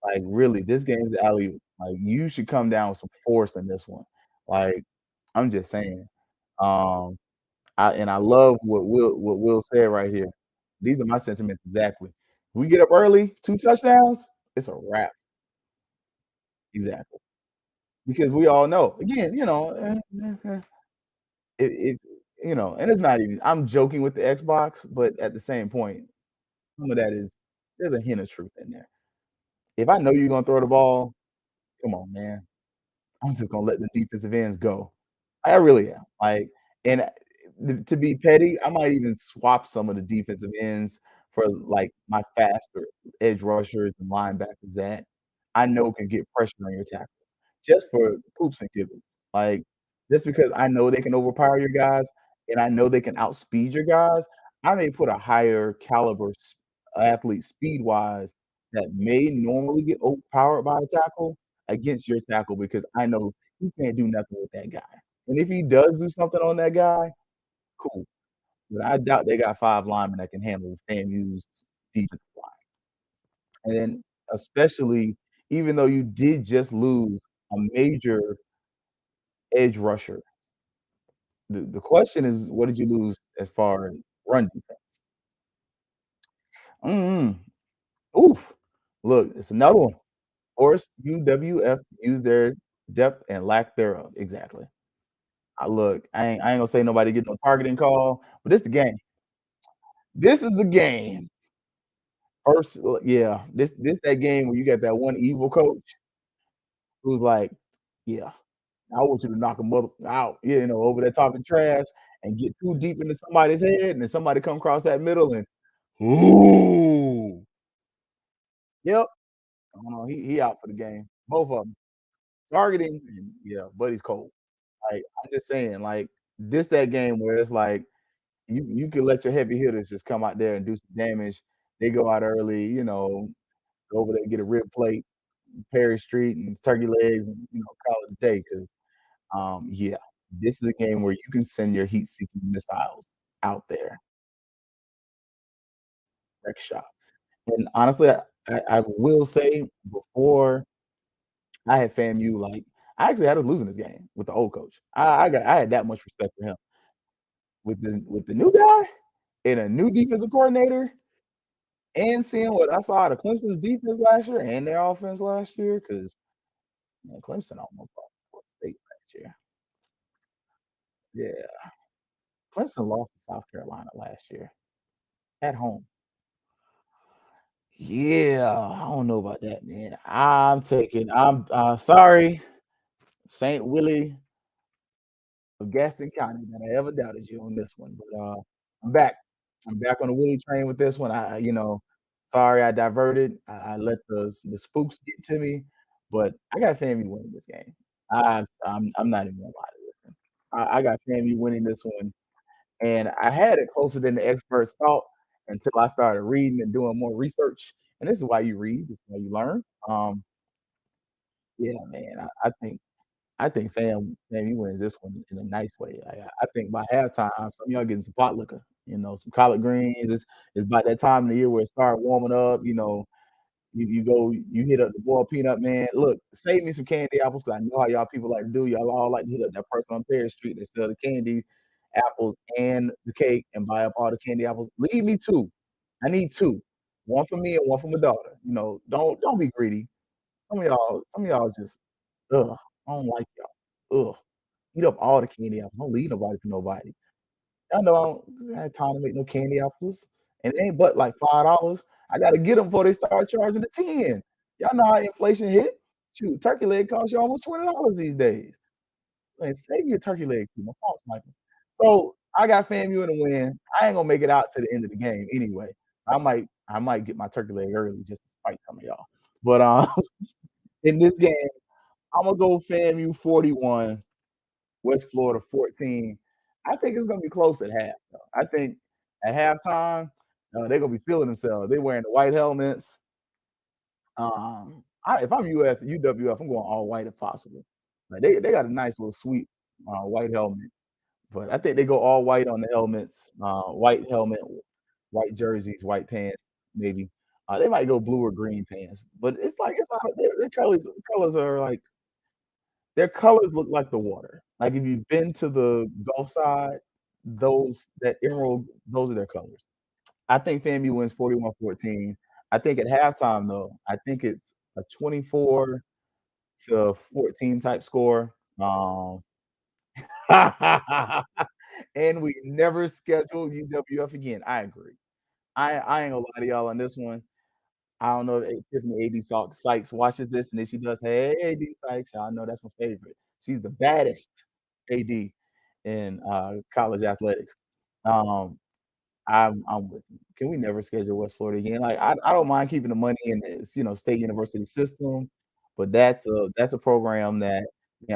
Like really, this game's alley oop. Like you should come down with some force in this one. Like I'm just saying. Um, I love what Will said right here. These are my sentiments exactly. We get up early, 2 touchdowns, it's a wrap. Exactly. Because we all know, again, it and it's not even I'm joking with the Xbox, but at the same point, some of that is there's a hint of truth in there. If I know you're gonna throw the ball, come on, man. I'm just gonna let the defensive ends go. I really am. Like, and to be petty, I might even swap some of the defensive ends for like my faster edge rushers and linebackers that I know can get pressure on your tackles just for poops and giggles. Like, just because I know they can overpower your guys and I know they can outspeed your guys, I may put a higher caliber athlete speed wise that may normally get overpowered by a tackle against your tackle because I know he can't do nothing with that guy. And if he does do something on that guy, cool. But I doubt they got 5 linemen that can handle FAMU's defensive line. And then especially even though you did just lose a major edge rusher, the question is what did you lose as far as run defense? Mm, oof. Look, it's another one. Force UWF use their depth and lack thereof. Exactly. I ain't gonna say nobody get no targeting call, but this the game. This is the game. First, yeah, this that game where you got that one evil coach who's like, "Yeah, I want you to knock a mother out, over there talking trash and get too deep into somebody's head, and then somebody come across that middle and, ooh, yep, I don't know, he out for the game, both of them. Targeting and yeah, buddy's cold. Like, I'm just saying, like, this that game where it's like you can let your heavy hitters just come out there and do some damage. They go out early, go over there and get a rib plate, Perry Street and turkey legs, and call it a day. Because yeah, this is a game where you can send your heat-seeking missiles out there, wreck shop. And honestly, I will say before I had FAMU, like I actually had us losing this game with the old coach. I had that much respect for him. With the new guy and a new defensive coordinator and seeing what I saw out of Clemson's defense last year and their offense last year, because Clemson almost lost to Florida State last year. Yeah, Clemson lost to South Carolina last year at home. Yeah, I don't know about that, man. I'm sorry, St. Willie of Gaston County that I ever doubted you on this one, but I'm back. I'm back on the Willie train with this one. Sorry I diverted. I let the spooks get to me, but I got FAMU winning this game. I'm not even gonna lie to you. I got FAMU winning this one, and I had it closer than the experts thought until I started reading and doing more research. And this is why you read. This is why you learn. Yeah, man. I think FAMU wins this one in a nice way. I think by halftime, some of y'all getting some pot liquor, some collard greens. It's about that time of the year where it start warming up. You hit up the boiled peanut man. Look, save me some candy apples because I know how y'all people like to do. Y'all all like to hit up that person on Perry Street that sell the candy apples and the cake and buy up all the candy apples. Leave me two. I need two. One for me and one for my daughter. Don't be greedy. Some of y'all just ugh. I don't like y'all. Ugh. Eat up all the candy apples. Don't leave nobody for nobody. Y'all know I don't have time to make no candy apples, and it ain't but like $5. I gotta get them before they start charging the 10. Y'all know how inflation hit. Shoot, turkey leg costs you almost $20 these days. Man, save your turkey leg too. My fault, Michael. So I got FAMU in the win. I ain't gonna make it out to the end of the game anyway. I might get my turkey leg early just to spite some of y'all. But in this game, I'm gonna go FAMU 41. West Florida 14. I think it's gonna be close at half, though. I think at halftime, they're gonna be feeling themselves. They're wearing the white helmets. If I'm UWF, I'm going all white if possible. Like they got a nice little sweet white helmet, but I think they go all white on the helmets, white helmet, white jerseys, white pants, maybe. They might go blue or green pants, but it's like it's not their colors are like their colors look like the water. Like if you've been to the Gulf side, those that emerald, those are their colors. I think FAMU wins 41-14. I think at halftime though, I think it's a 24-14 type score. And we never schedule UWF again. I agree. I ain't gonna lie to y'all on this one. I don't know if Tiffany AD Sykes watches this and then she does, "Hey, AD Sykes," y'all know that's my favorite. She's the baddest AD in college athletics. Um, I'm with you. Can we never schedule West Florida again? Like I don't mind keeping the money in this, state university system, but that's a program that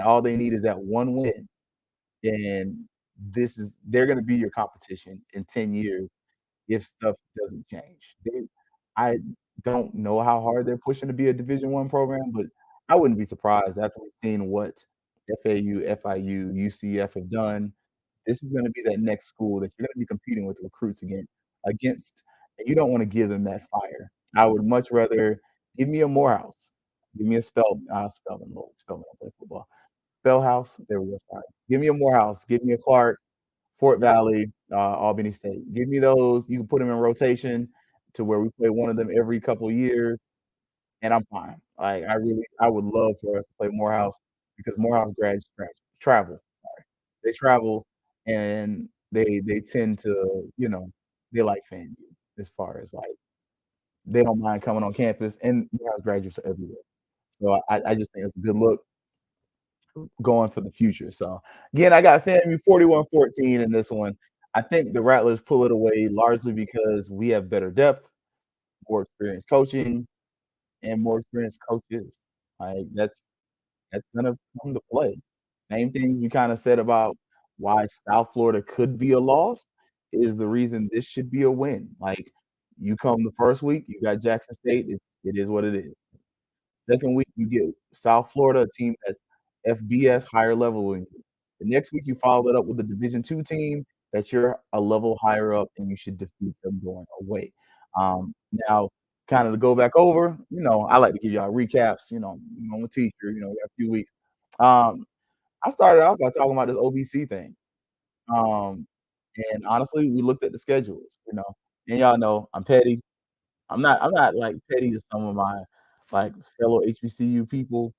all they need is that one win, and they're gonna be your competition in 10 years if stuff doesn't change. I don't know how hard they're pushing to be a Division One program, but I wouldn't be surprised after we've seen what FAU, FIU, UCF have done. This is gonna be that next school that you're gonna be competing with recruits against, and you don't wanna give them that fire. I would much rather give me a Morehouse, give me a Spelman, Lord, Spelman don't play football. Spellhouse, there we go, sorry. Give me a Morehouse, give me a Clark, Fort Valley, Albany State. Give me those. You can put them in rotation to where we play one of them every couple of years, and I'm fine. Like I would love for us to play Morehouse because Morehouse grads travel. Sorry, they travel and they tend to they like FAMU as far as like they don't mind coming on campus, and Morehouse graduates are everywhere. So I just think it's a good look going for the future. So again, I got FAMU 41-14 in this one. I think the Rattlers pull it away largely because we have better depth, more experienced coaching, and more experienced coaches. Like that's gonna come to play. Same thing we kind of said about why South Florida could be a loss is the reason this should be a win. Like you come the first week, you got Jackson State. It is what it is. Second week, you get South Florida, a team that's FBS higher level than you. The next week, you follow it up with a Division II team that you're a level higher up, and you should defeat them going away. Now, kind of to go back over, I like to give y'all recaps. I'm a teacher. We got a few weeks. I started off by talking about this OBC thing, um, and honestly, we looked at the schedules. And y'all know I'm petty. I'm not like petty to some of my like fellow HBCU people,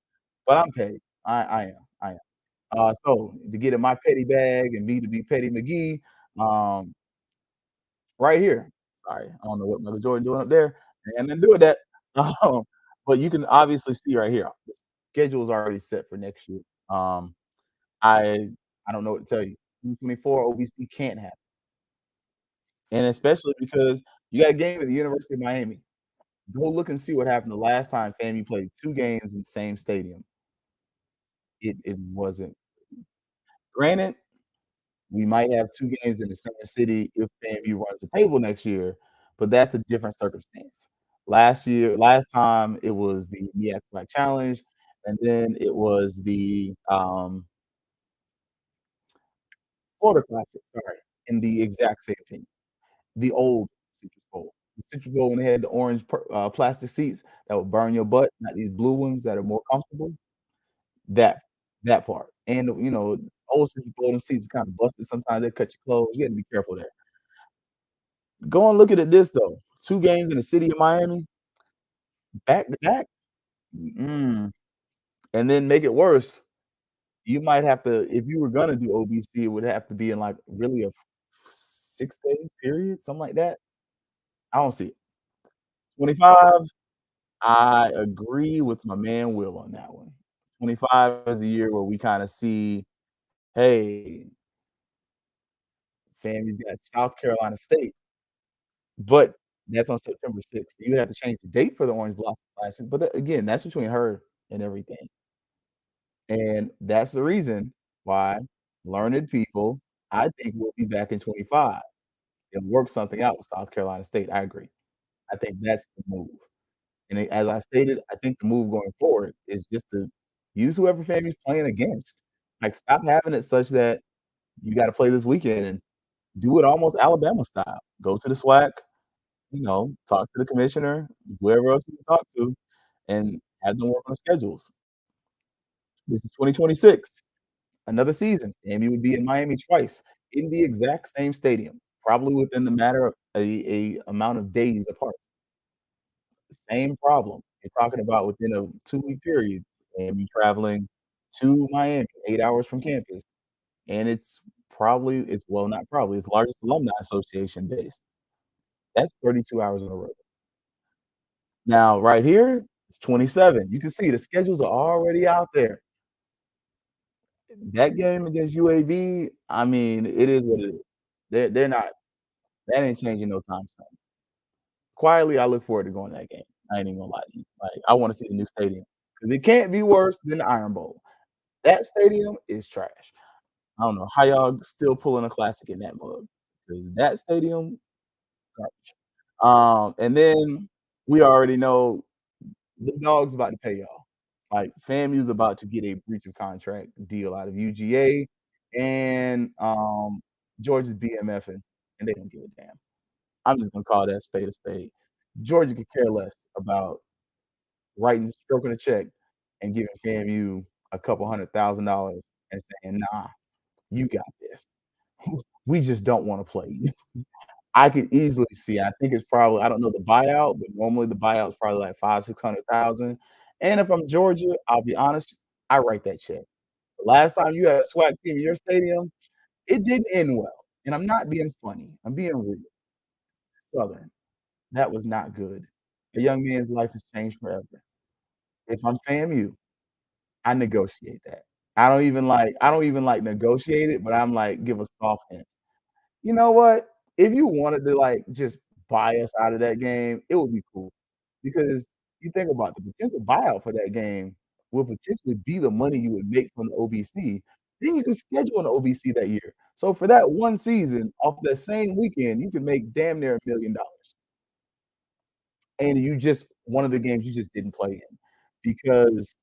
but I'm petty. I am. So to get in my petty bag and me to be Petty McGee, um, right here. Sorry, I don't know what Michael Jordan doing up there, and then doing that. Um, but you can obviously see right here, the schedule is already set for next year. I I don't know what to tell you. 2024 OVC can't happen, and especially because you got a game at the University of Miami. Go look and see what happened the last time FAMU played 2 games in the same stadium. It wasn't granted, we might have 2 games in the same city if FAMU runs the table next year, but that's a different circumstance. Last time it was the MEAC Black Challenge, and then it was the, Florida Classic, sorry, in the exact same venue. The old Citrus Bowl. The Citrus Bowl when they had the orange plastic seats that would burn your butt, not these blue ones that are more comfortable. That that part. And, old Citrus Bowl, them seats are kinda busted sometimes, they cut your clothes, you gotta be careful there. Go and look at it this though, 2 games in the city of Miami, back to back, mm, and then make it worse, you might have to if you were gonna do OBC, it would have to be in, like, really a 6-day period, something like that. I don't see it. 25, I agree with my man Will on that one. 25 is a year where we kinda see, "Hey, Sammy's got South Carolina State," but that's on September 6th. You have to change the date for the Orange Blossom Classic, but again, that's between her and everything, and that's the reason why learned people, I think, will be back in 25 and work something out with South Carolina State. I agree. I think that's the move. And as I stated, I think the move going forward is just to use whoever FAMU's playing against. Like, stop having it such that you gotta play this weekend and do it almost Alabama style. Go to the SWAC, talk to the commissioner, whoever else you can talk to, and have them work on schedules. This is 2026, another season. FAMU would be in Miami twice in the exact same stadium, probably within the matter of a amount of days apart. Same problem. You're talking about within a 2-week period, and you traveling to Miami, 8 hours from campus, and it's well, not probably, it's largest alumni association based. That's 32 hours in a row. Now, right here, it's 27. You can see the schedules are already out there. That game against UAB, I mean, it is what it is. They're not that ain't changing no time soon. Quietly, I look forward to going to that game. I ain't even gonna lie to you. Like, I wanna see the new stadium because it can't be worse than the Iron Bowl. That stadium is trash. I don't know how y'all still pulling a classic in that mug because that stadium, garbage. And then we already know the dog's about to pay y'all. Like, FAMU's about to get a breach of contract deal out of UGA, and Georgia's BMFing, and they don't give a damn. I'm just gonna call that spade a spade. Georgia could care less about stroking a check and giving FAMU a couple $100,000 and saying, "Nah, you got this. We just don't wanna play you." I could easily see, I think it's probably I don't know the buyout, but normally the buyout is probably like 500,000, 600,000. And if I'm Georgia, I'll be honest, I write that check. The last time you had a SWAC team in your stadium, it didn't end well, and I'm not being funny, I'm being real. Southern, that was not good. A young man's life has changed forever. If I'm FAMU, I negotiate that. I don't even like negotiate it, but I'm like, give a soft hint. You know what? If you wanted to, like, just buy us out of that game, it would be cool. Because you think about the potential buyout for that game will potentially be the money you would make from the OBC. Then you can schedule an OBC that year. So for that one season, off that same weekend, you can make damn near $1,000,000. And you just one of the games you just didn't play in because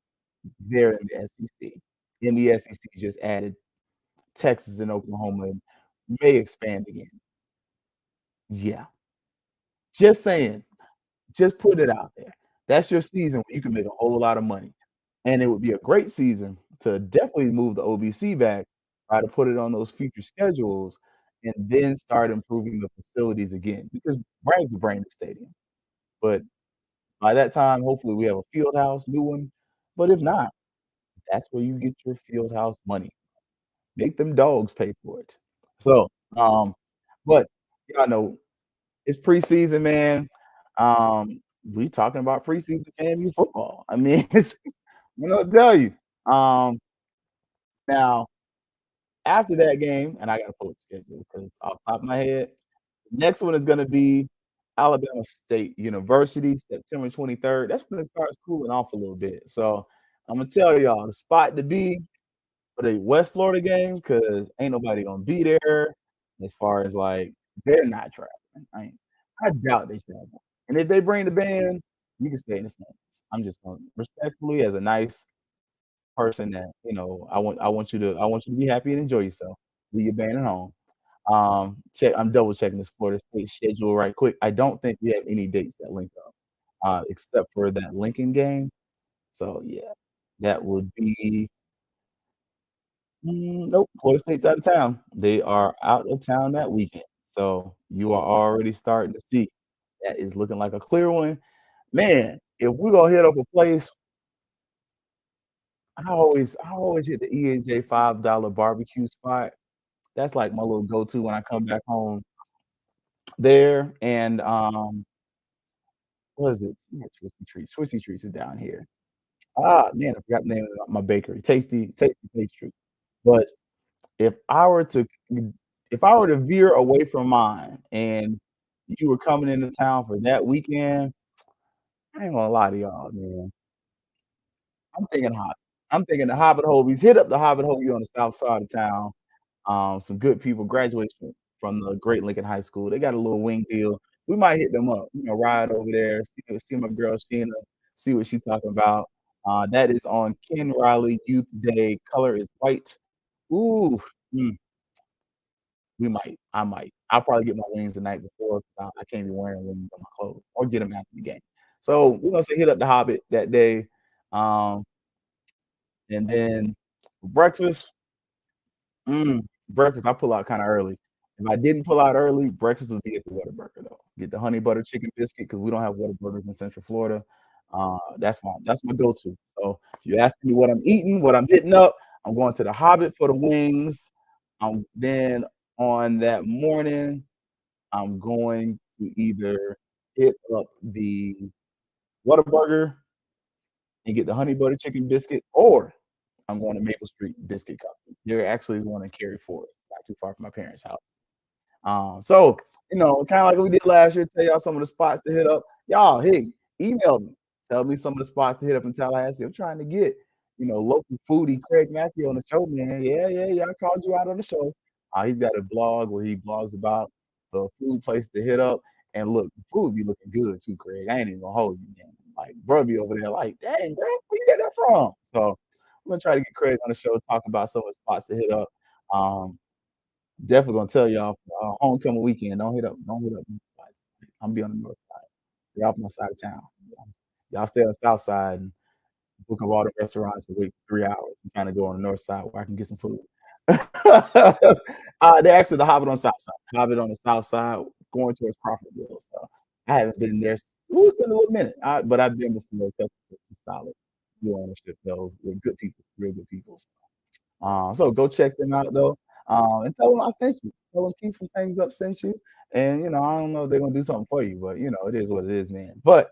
they're in the SEC. And the SEC just added Texas and Oklahoma and may expand again. Yeah. Just saying. Just put it out there. That's your season where you can make a whole lot of money. And it would be a great season to definitely move the OBC back, try to put it on those future schedules, and then start improving the facilities again because Bragg's a brand new stadium. But by that time, hopefully, we have a field house, new one. But if not, that's where you get your field house money. Make them dogs pay for it. So, but y'all know it's preseason, man. We talking about preseason FAMU football. I mean, it's I'm gonna tell you. Um, Now after that game, and I gotta pull up the schedule because off the top of my head, next one is gonna be Alabama State University, September 23rd. That's when it starts cooling off a little bit. So I'm gonna tell y'all the spot to be for the West Florida game because ain't nobody gonna be there. As far as like they're not traveling. I doubt they travel. And if they bring the band, you can stay in the stands. I'm just going respectfully as a nice person that I want you to be happy and enjoy yourself. Leave your band at home. I'm double checking this Florida State schedule right quick. I don't think we have any dates that link up, except for that Lincoln game. So yeah, that would be nope, Florida State's out of town. They are out of town that weekend. So you are already starting to see that is looking like a clear one. Man, if we're gonna hit up a place, I always hit the EAJ $5 barbecue spot. That's like my little go-to when I come back home there. And what is it? Not Twisty Treats. Twisty Treats is down here. Ah, man, I forgot the name of my bakery. Tasty Pastry. But if I were to if I were to veer away from mine and you were coming into town for that weekend, I ain't gonna lie to y'all, man. I'm thinking hot. I'm thinking the Hobbit Hobies. Hit up the Hobbit Hobies on the south side of town. Some good people graduated from the Great Lincoln High School. They got a little wing deal. we might hit them up, ride over there, see my girl Sheena, see what she's talking about. That is on Ken Riley Youth Day. Color is white. Ooh, mm, we might. I might. I'll probably get my wings the night before 'cause I can't be wearing wings on my clothes or get them after the game. So we're gonna say hit up the Hobbit that day. Um, and then breakfast. Breakfast, I pull out kinda early. If I didn't pull out early, breakfast would be at the Whataburger, though. Get the honey butter chicken biscuit because we don't have Whataburgers in Central Florida. That's my go-to. So, if you're asking me what I'm eating, what I'm hitting up, I'm going to the Hobbit for the wings. Then on that morning, I'm going to either hit up the Whataburger and get the honey butter chicken biscuit, or I'm going to Maple Street Biscuit Company. They're actually one in Cary Forest, not too far from my parents' house. So, kind of like we did last year, tell y'all some of the spots to hit up. Y'all, hey, email me. Tell me some of the spots to hit up in Tallahassee. I'm trying to get, local foodie Craig Matthew on the show, man. Yeah. I called you out on the show. He's got a blog where he blogs about the food places to hit up. And look, the food be looking good too, Craig. I ain't even gonna hold you, man. Like, bro, be over there like, dang, bro, where you get that from? So I'm gonna try to get Craig on the show, talk about some of the spots to hit up. Definitely gonna tell y'all homecoming weekend. Don't hit up these spots. I'm be on the north side. Stay off my side of town. Y'all stay on the south side and book up all the restaurants and wait 3 hours and kind of go on the north side where I can get some food. They're actually the Hobbit on the south side. Hobbit on the south side, going towards Crawfordville. So I haven't been there. It's been a little minute, but I've been before. It's solid. Good ownership though. We're good people, real good people. So go check them out though. And tell them I sent you. Tell them Keith from Fangs Up sent you. And I don't know if they're gonna do something for you, but it is what it is, man. But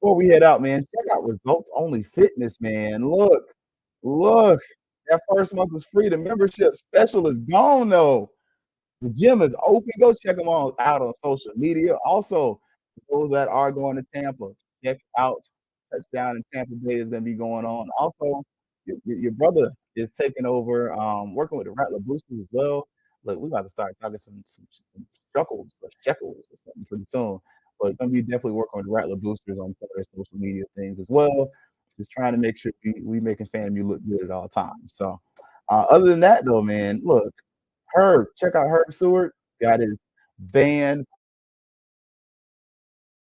before we head out, man, check out Results Only Fitness, man. Look, that first month is free. The membership special is gone though. The gym is open. Go check them all out on social media. Also, those that are going to Tampa, check out Touchdown in Tampa Bay is going to be going on. Also, your brother is taking over, working with the Rattler Boosters as well. Look, we got to start talking some shekels or something pretty soon. But going to be definitely working with the Rattler Boosters on some of their social media things as well. Just trying to make sure we making FAMU look good at all times. So, other than that, though, man, look, Herb, check out Herb Seward. Got his band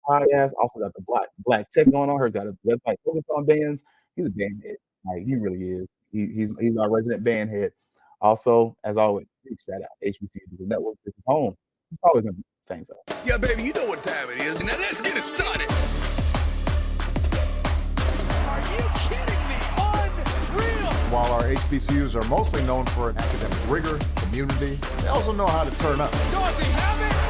podcast. Also got the Black Tech going on. Herb's got a website focused on bands. He's a band head. Like he really is. He's our resident band head. Also, as always, big shout out HBC the Network. This is home. It's always gonna be Fangs Up. Yeah, baby, you know what time it is. Now let's get it started. Are you kidding me? Unreal! While our HBCUs are mostly known for academic rigor, community, they also know how to turn up. Does he have it?